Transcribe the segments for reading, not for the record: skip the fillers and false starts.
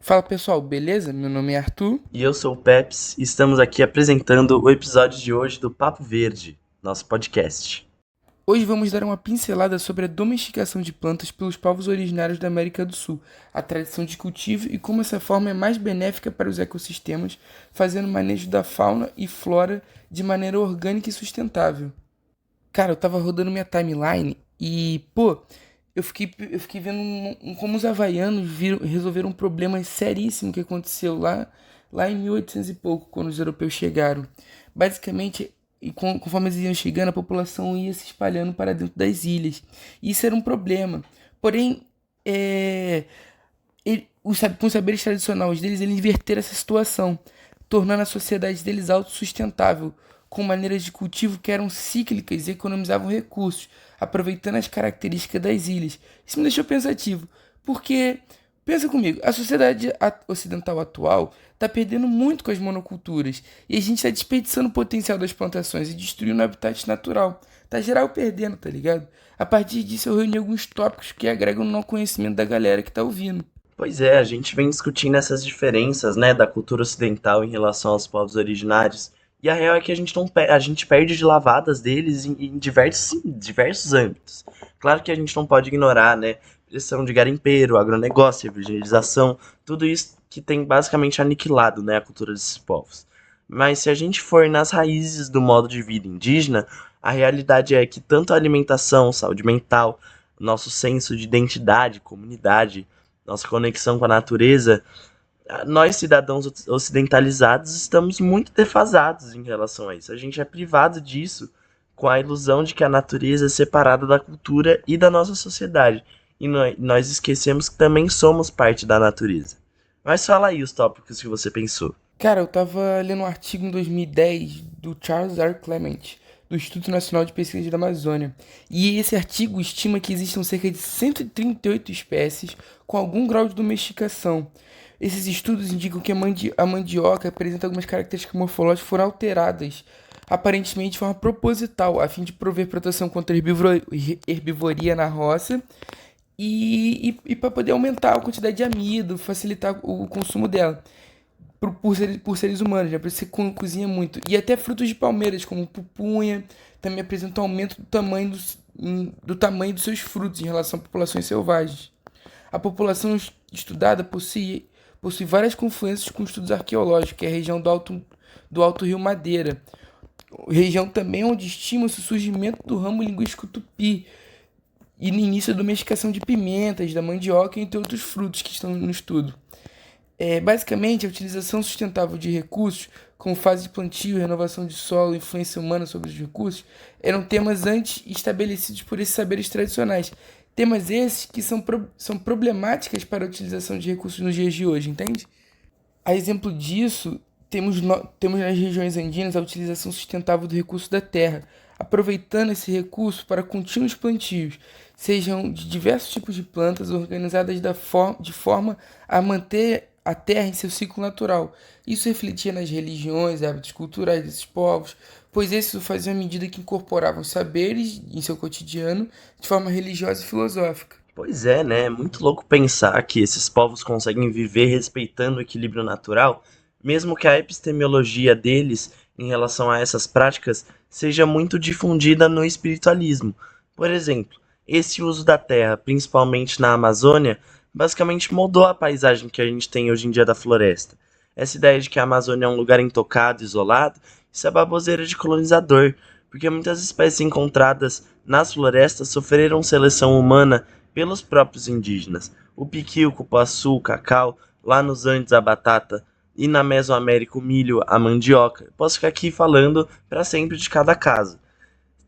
Fala pessoal, beleza? Meu nome é Arthur. E eu sou o Peps e estamos aqui apresentando o episódio de hoje do Papo Verde, nosso podcast. Hoje vamos dar uma pincelada sobre a domesticação de plantas pelos povos originários da América do Sul, a tradição de cultivo e como essa forma é mais benéfica para os ecossistemas, fazendo manejo da fauna e flora de maneira orgânica e sustentável. Cara, eu tava rodando minha timeline e, pô, eu fiquei vendo como os havaianos resolveram um problema seríssimo que aconteceu lá em 1800 e pouco, quando os europeus chegaram. Basicamente, conforme eles iam chegando, a população ia se espalhando para dentro das ilhas. Isso era um problema. Porém, com os saberes tradicionais deles, eles inverteram essa situação, tornando a sociedade deles autossustentável, com maneiras de cultivo que eram cíclicas e economizavam recursos, aproveitando as características das ilhas. Isso me deixou pensativo, porque, pensa comigo, a sociedade ocidental atual está perdendo muito com as monoculturas, e a gente está desperdiçando o potencial das plantações e destruindo o habitat natural. Tá geral perdendo, tá ligado? A partir disso eu reuni alguns tópicos que agregam no conhecimento da galera que tá ouvindo. Pois é, a gente vem discutindo essas diferenças, né, da cultura ocidental em relação aos povos originários. E a real é que a gente não a gente perde de lavadas deles em diversos âmbitos. Claro que a gente não pode ignorar, né, pressão de garimpeiro, agronegócio, evangelização, tudo isso que tem basicamente aniquilado, né, a cultura desses povos. Mas se a gente for nas raízes do modo de vida indígena, a realidade é que tanto a alimentação, saúde mental, nosso senso de identidade, comunidade, nossa conexão com a natureza, nós cidadãos ocidentalizados estamos muito defasados em relação a isso. A gente é privado disso com a ilusão de que a natureza é separada da cultura e da nossa sociedade. E nós esquecemos que também somos parte da natureza. Mas fala aí os tópicos que você pensou. Cara, eu tava lendo um artigo em 2010 do Charles R. Clement, do Instituto Nacional de Pesquisa da Amazônia. E esse artigo estima que existam cerca de 138 espécies com algum grau de domesticação. Esses estudos indicam que a mandioca apresenta algumas características morfológicas que foram alteradas, aparentemente de forma proposital, a fim de prover proteção contra a herbivoria na roça e para poder aumentar a quantidade de amido, facilitar o consumo dela por seres humanos, né? Por isso que cozinha muito. E até frutos de palmeiras, como pupunha, também apresentam aumento do tamanho dos seus frutos em relação a populações selvagens. A população estudada possui várias confluências com estudos arqueológicos, que é a região do Alto Rio Madeira, região também onde estima-se o surgimento do ramo linguístico tupi, e no início da domesticação de pimentas, da mandioca, entre outros frutos que estão no estudo. Basicamente, a utilização sustentável de recursos, como fase de plantio, renovação de solo e influência humana sobre os recursos, eram temas antes estabelecidos por esses saberes tradicionais. Temas esses que são problemáticas para a utilização de recursos nos dias de hoje, entende? A exemplo disso, temos nas regiões andinas a utilização sustentável do recurso da terra, aproveitando esse recurso para contínuos plantios, sejam de diversos tipos de plantas organizadas de forma a manter a terra em seu ciclo natural. Isso refletia nas religiões e hábitos culturais desses povos, pois esses o faziam à medida que incorporavam saberes em seu cotidiano de forma religiosa e filosófica. Pois é, né? É muito louco pensar que esses povos conseguem viver respeitando o equilíbrio natural, mesmo que a epistemologia deles em relação a essas práticas seja muito difundida no espiritualismo. Por exemplo, esse uso da terra, principalmente na Amazônia, basicamente moldou a paisagem que a gente tem hoje em dia da floresta. Essa ideia de que a Amazônia é um lugar intocado, isolado, isso é baboseira de colonizador, porque muitas espécies encontradas nas florestas sofreram seleção humana pelos próprios indígenas. O piqui, o cupuaçu, o cacau, lá nos Andes a batata e na Mesoamérica o milho, a mandioca. Posso ficar aqui falando para sempre de cada caso.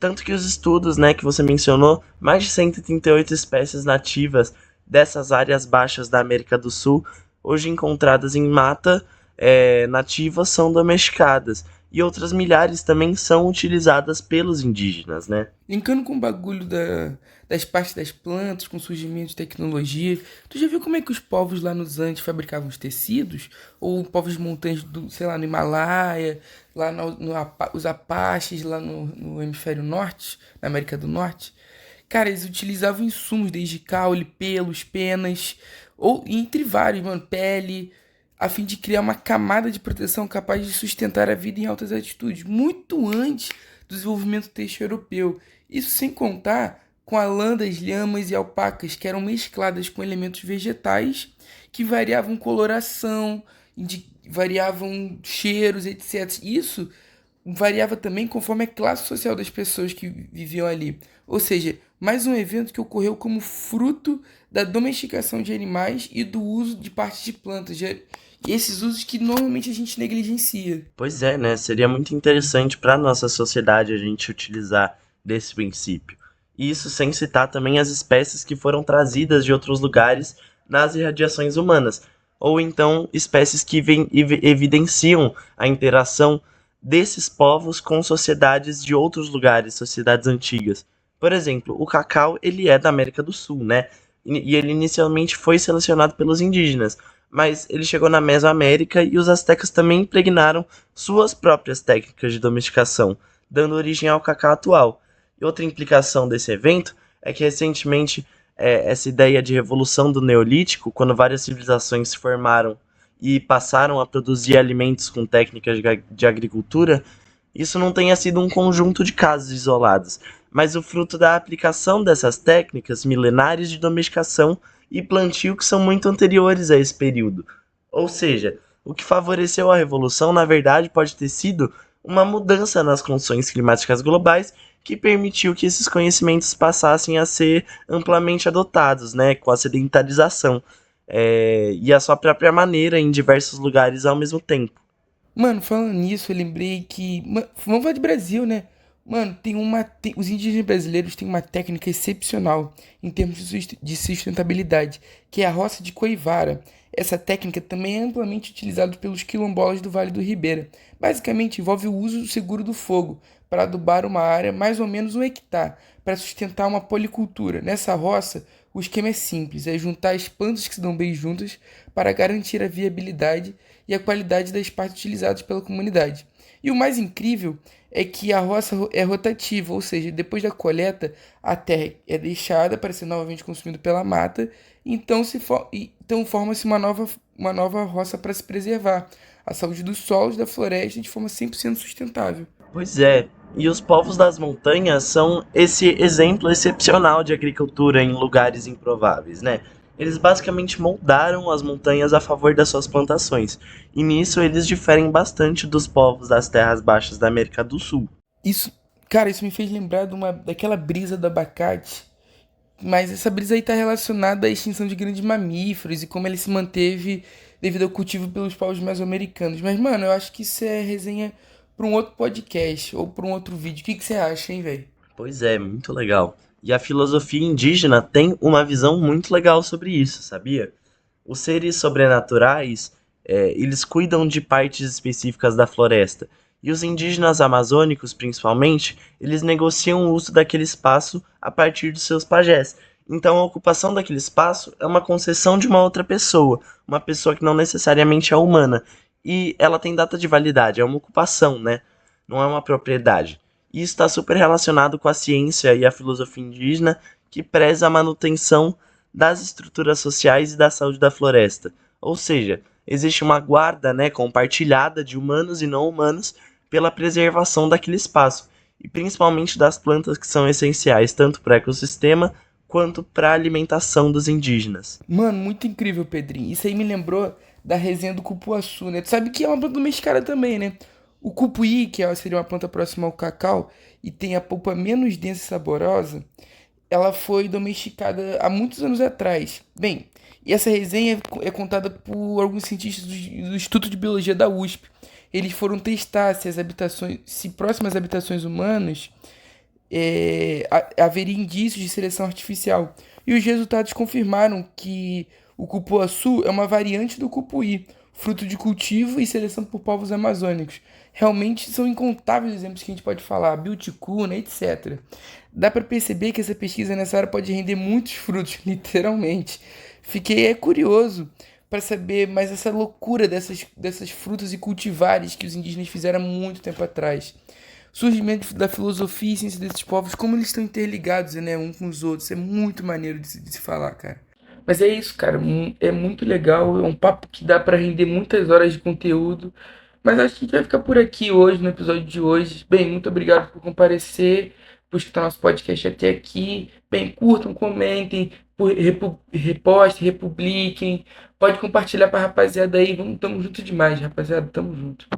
Tanto que os estudos, né, que você mencionou, mais de 138 espécies nativas dessas áreas baixas da América do Sul, hoje encontradas em mata nativas, são domesticadas. E outras milhares também são utilizadas pelos indígenas, né? Linkando com o bagulho das partes das plantas, com o surgimento de tecnologia. Tu já viu como é que os povos lá nos Andes fabricavam os tecidos? Ou povos montanhas do, sei lá, no Himalaia, lá os Apaches, lá no hemisfério norte, na América do Norte? Cara, eles utilizavam insumos desde caule, pelos, penas, ou entre vários, mano, pele, a fim de criar uma camada de proteção capaz de sustentar a vida em altas altitudes, muito antes do desenvolvimento têxtil europeu. Isso sem contar com a lã das lhamas e alpacas, que eram mescladas com elementos vegetais que variavam coloração, variavam cheiros, etc. Isso variava também conforme a classe social das pessoas que viviam ali. Ou seja, mais um evento que ocorreu como fruto da domesticação de animais e do uso de partes de plantas, esses usos que normalmente a gente negligencia. Pois é, né? Seria muito interessante para nossa sociedade a gente utilizar desse princípio. E isso sem citar também as espécies que foram trazidas de outros lugares nas irradiações humanas, ou então espécies que evidenciam a interação desses povos com sociedades de outros lugares, sociedades antigas. Por exemplo, o cacau, ele é da América do Sul, né? E ele inicialmente foi selecionado pelos indígenas, mas ele chegou na Mesoamérica e os astecas também impregnaram suas próprias técnicas de domesticação, dando origem ao cacau atual. E outra implicação desse evento é que recentemente essa ideia de revolução do Neolítico, quando várias civilizações se formaram e passaram a produzir alimentos com técnicas de agricultura, isso não tenha sido um conjunto de casos isolados, mas o fruto da aplicação dessas técnicas milenares de domesticação e plantio que são muito anteriores a esse período. Ou seja, o que favoreceu a revolução, na verdade, pode ter sido uma mudança nas condições climáticas globais que permitiu que esses conhecimentos passassem a ser amplamente adotados, né, com a sedentarização e a sua própria maneira em diversos lugares ao mesmo tempo. Mano, falando nisso, eu lembrei que. Vamos falar de Brasil, né? Mano, os indígenas brasileiros têm uma técnica excepcional em termos de sustentabilidade, que é a roça de coivara. Essa técnica também é amplamente utilizada pelos quilombolas do Vale do Ribeira. Basicamente, envolve o uso seguro do fogo para adubar uma área mais ou menos 1 hectare, para sustentar uma policultura. Nessa roça, o esquema é simples, é juntar as plantas que se dão bem juntas para garantir a viabilidade e a qualidade das partes utilizadas pela comunidade. E o mais incrível é que a roça é rotativa, ou seja, depois da coleta, a terra é deixada para ser novamente consumida pela mata, então forma-se uma nova roça para se preservar a saúde dos solos da floresta de forma 100% sustentável. Pois é, e os povos das montanhas são esse exemplo excepcional de agricultura em lugares improváveis, né? Eles basicamente moldaram as montanhas a favor das suas plantações, e nisso eles diferem bastante dos povos das terras baixas da América do Sul. Isso, cara, isso me fez lembrar daquela brisa do abacate, mas essa brisa aí está relacionada à extinção de grandes mamíferos e como ele se manteve devido ao cultivo pelos povos mesoamericanos. Mas, mano, eu acho que isso é resenha para um outro podcast ou para um outro vídeo. O que você acha, hein, velho? Pois é, muito legal. E a filosofia indígena tem uma visão muito legal sobre isso, sabia? Os seres sobrenaturais, eles cuidam de partes específicas da floresta. E os indígenas amazônicos, principalmente, eles negociam o uso daquele espaço a partir dos seus pajés. Então a ocupação daquele espaço é uma concessão de uma outra pessoa, uma pessoa que não necessariamente é humana. E ela tem data de validade, é uma ocupação, né? Não é uma propriedade. E isso está super relacionado com a ciência e a filosofia indígena, que preza a manutenção das estruturas sociais e da saúde da floresta. Ou seja, existe uma guarda, né, compartilhada de humanos e não humanos pela preservação daquele espaço, e principalmente das plantas que são essenciais tanto para o ecossistema quanto para a alimentação dos indígenas. Mano, muito incrível, Pedrinho. Isso aí me lembrou da resenha do cupuaçu, né? Tu sabe que é uma planta domesticada também, né? O cupuí, seria uma planta próxima ao cacau e tem a polpa menos densa e saborosa, ela foi domesticada há muitos anos atrás. Bem, e essa resenha é contada por alguns cientistas do Instituto de Biologia da USP. Eles foram testar se próximas habitações humanas haveria indícios de seleção artificial. E os resultados confirmaram que o cupuaçu é uma variante do cupuí, fruto de cultivo e seleção por povos amazônicos. Realmente são incontáveis exemplos que a gente pode falar, Bilticuna, etc. Dá para perceber que essa pesquisa nessa área pode render muitos frutos, literalmente. Fiquei curioso para saber mais essa loucura dessas frutas e cultivares que os indígenas fizeram há muito tempo atrás. Surgimento da filosofia e ciência desses povos, como eles estão interligados, né, uns com os outros. É muito maneiro de se falar, cara. Mas é isso, cara. É muito legal. É um papo que dá pra render muitas horas de conteúdo. Mas acho que a gente vai ficar por aqui hoje, no episódio de hoje. Bem, muito obrigado por comparecer, por escutar nosso podcast até aqui. Bem, curtam, comentem, repostem, republiquem. Pode compartilhar pra rapaziada aí. Vamos, tamo junto demais, rapaziada. Tamo junto.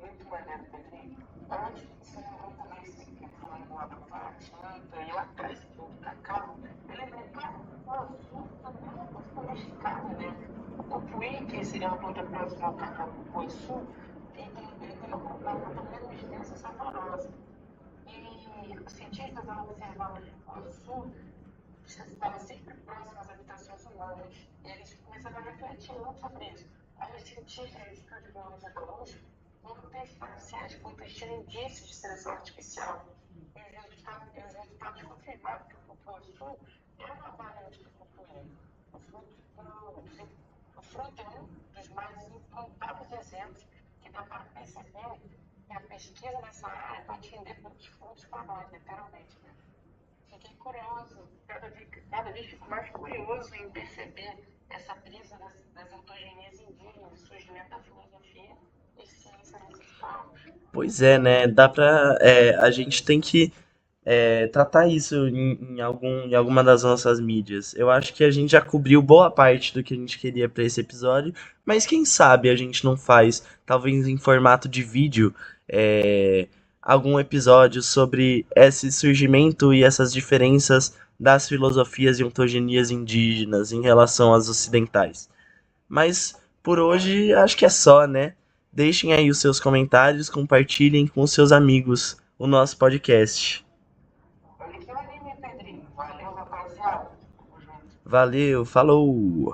Muito maneiro, Pedrinho. Antes de ser um começo que foi lá pro Paratinga e lá atrás do Cacau, eu lembrei, cara, o azul também é uma coisa mexicana, né? O puí, que seria uma planta próxima ao cacau cupuaçu, tem uma mesma extensa saborosa. E os cientistas, ao observar o cupuaçu, estavam sempre próximos às habitações humanas. E eles começaram a refletir muito sobre isso. Aí os cientistas de biologia da USP foram testar se as plantas tinham indícios de seleção artificial. E os resultados confirmaram que o cupuaçu é uma variante do cupuí. O fruto é um dos mais incontáveis exemplos que dá para perceber que a pesquisa nessa área pode render muitos frutos para nós, literalmente. Né? Fiquei curioso, cada vez fico mais curioso em perceber essa brisa das ontogenias indígenas, o surgimento da filosofia e ciência nesses povos. Pois é, né? A gente tem que tratar isso em alguma das nossas mídias. Eu acho que a gente já cobriu boa parte do que a gente queria para esse episódio, mas quem sabe a gente não faz, talvez em formato de vídeo, é, algum episódio sobre esse surgimento e essas diferenças das filosofias e ontogenias indígenas em relação às ocidentais. Mas por hoje acho que é só, né? Deixem aí os seus comentários, compartilhem com os seus amigos o nosso podcast. Olha que anime, Pedrinho. Valeu, rapaziada. Tamo junto. Valeu, falou!